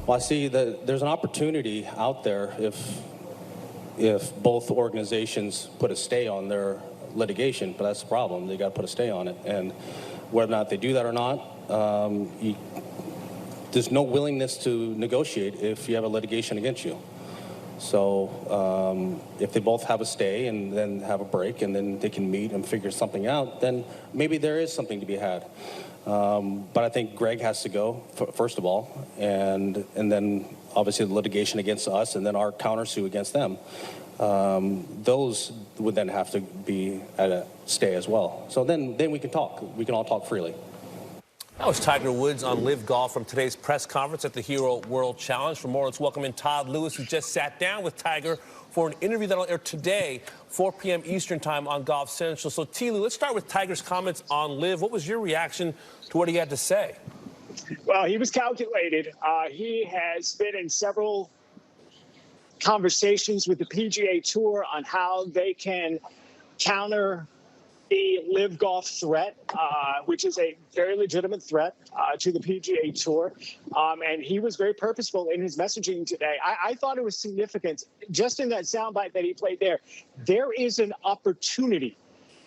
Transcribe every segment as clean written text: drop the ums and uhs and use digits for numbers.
Well, I see that there's an opportunity out there if both organizations put a stay on their litigation, but that's the problem. They got to put a stay on it, and whether or not they do that or not, there's no willingness to negotiate if you have a litigation against you. So if they both have a stay and then have a break and then they can meet and figure something out, then maybe there is something to be had. But I think Greg has to go, first of all, and then obviously the litigation against us and then our countersue against them. Those would then have to be at a stay as well. So then we can talk. We can all talk freely. That was Tiger Woods on Live Golf from today's press conference at the Hero World Challenge. For more, let's welcome in Todd Lewis, who just sat down with Tiger for an interview that will air today, 4 p.m. Eastern time on Golf Central. So, T-Lou, let's start with Tiger's comments on Live. What was your reaction to what he had to say? Well, he was calculated. He has been in several conversations with the PGA Tour on how they can counter the Live Golf threat, which is a very legitimate threat to the PGA Tour. And he was very purposeful in his messaging today. I thought it was significant. Just in that soundbite that he played there, there is an opportunity.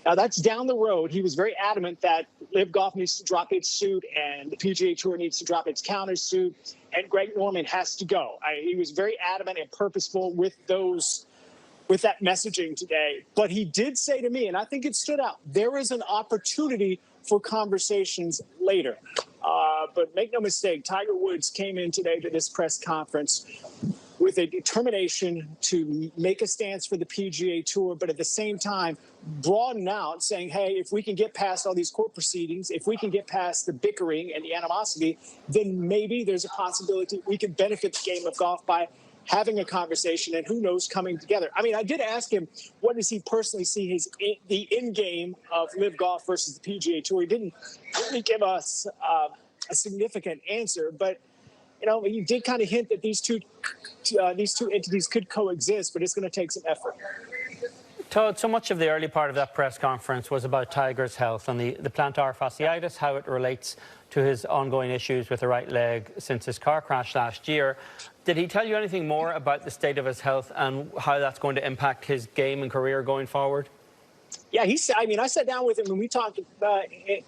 Now, that's down the road. He was very adamant that Live Golf needs to drop its suit and the PGA Tour needs to drop its countersuit, and Greg Norman has to go. He was very adamant and purposeful with that messaging today. But he did say to me, and I think it stood out, there is an opportunity for conversations later. But make no mistake, Tiger Woods came in today to this press conference with a determination to make a stance for the PGA Tour, but at the same time, broaden out, saying, hey, if we can get past all these court proceedings, if we can get past the bickering and the animosity, then maybe there's a possibility we can benefit the game of golf by having a conversation and, who knows, coming together. I mean, I did ask him, what does he personally see the end game of Live Golf versus the PGA Tour? He didn't really give us a significant answer, but he did kind of hint that these two entities could coexist, but it's going to take some effort. Todd, so much of the early part of that press conference was about Tiger's health and the plantar fasciitis, how it relates to his ongoing issues with the right leg since his car crash last year. Did he tell you anything more about the state of his health and how that's going to impact his game and career going forward? Yeah, I sat down with him and we talked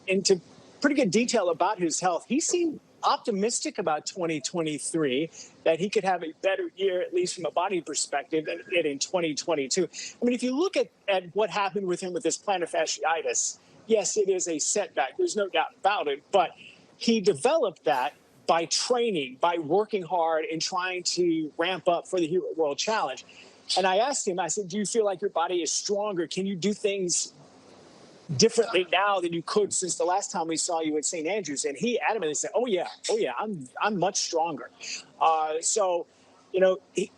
into pretty good detail about his health. He seemed optimistic about 2023, that he could have a better year, at least from a body perspective, than he did in 2022. I mean, if you look at what happened with him with this plantar fasciitis, yes, it is a setback. There's no doubt about it. But he developed that by training, by working hard and trying to ramp up for the Hero World Challenge. And I asked him, I said, do you feel like your body is stronger? Can you do things differently now than you could since the last time we saw you at St. Andrews? And he adamantly said, oh yeah, I'm much stronger.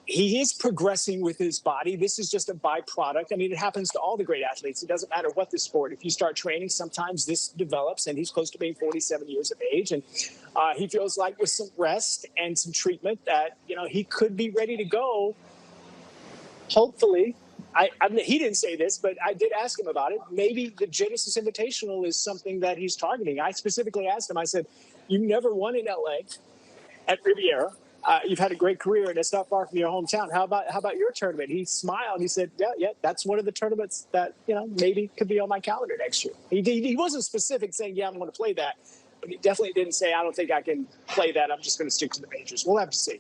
He is progressing with his body. This is just a byproduct. I mean, it happens to all the great athletes. It doesn't matter what the sport. If you start training, sometimes this develops, and he's close to being 47 years of age. And he feels like with some rest and some treatment that, he could be ready to go, hopefully. He didn't say this, but I did ask him about it. Maybe the Genesis Invitational is something that he's targeting. I specifically asked him, I said, you never won in LA at Riviera. You've had a great career, and it's not far from your hometown. How about your tournament? He smiled. He said, yeah, that's one of the tournaments that, maybe could be on my calendar next year. He wasn't specific saying, yeah, I'm going to play that. But he definitely didn't say, I don't think I can play that. I'm just going to stick to the majors. We'll have to see.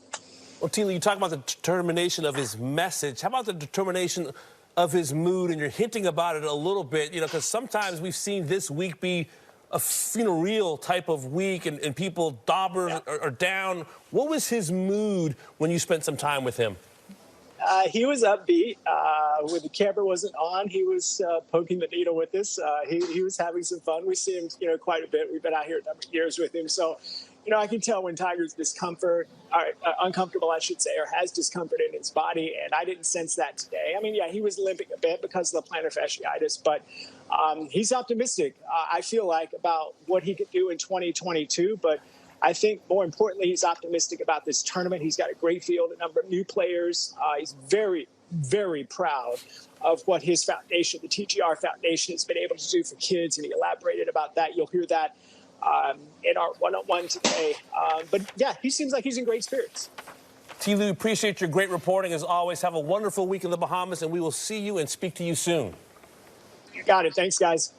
Well, Tila, you talk about the determination of his message. How about the determination of his mood? And you're hinting about it a little bit, because sometimes we've seen this week be a real type of week, and people dauber or down. What was his mood when you spent some time with him? He was upbeat. When the camera wasn't on, he was poking the needle with us. He was having some fun. We see him, quite a bit. We've been out here a number of years with him. So, I can tell when Tiger's uncomfortable, I should say, or has discomfort in his body, and I didn't sense that today. I mean, yeah, he was limping a bit because of the plantar fasciitis, but he's optimistic, I feel like, about what he could do in 2022, but I think more importantly, he's optimistic about this tournament. He's got a great field, a number of new players. He's very, very proud of what his foundation, the TGR Foundation, has been able to do for kids, and he elaborated about that. You'll hear that in our one-on-one today. But yeah, he seems like he's in great spirits. T. Lou, appreciate your great reporting as always. Have a wonderful week in the Bahamas, and we will see you and speak to you soon. You got it. Thanks, guys.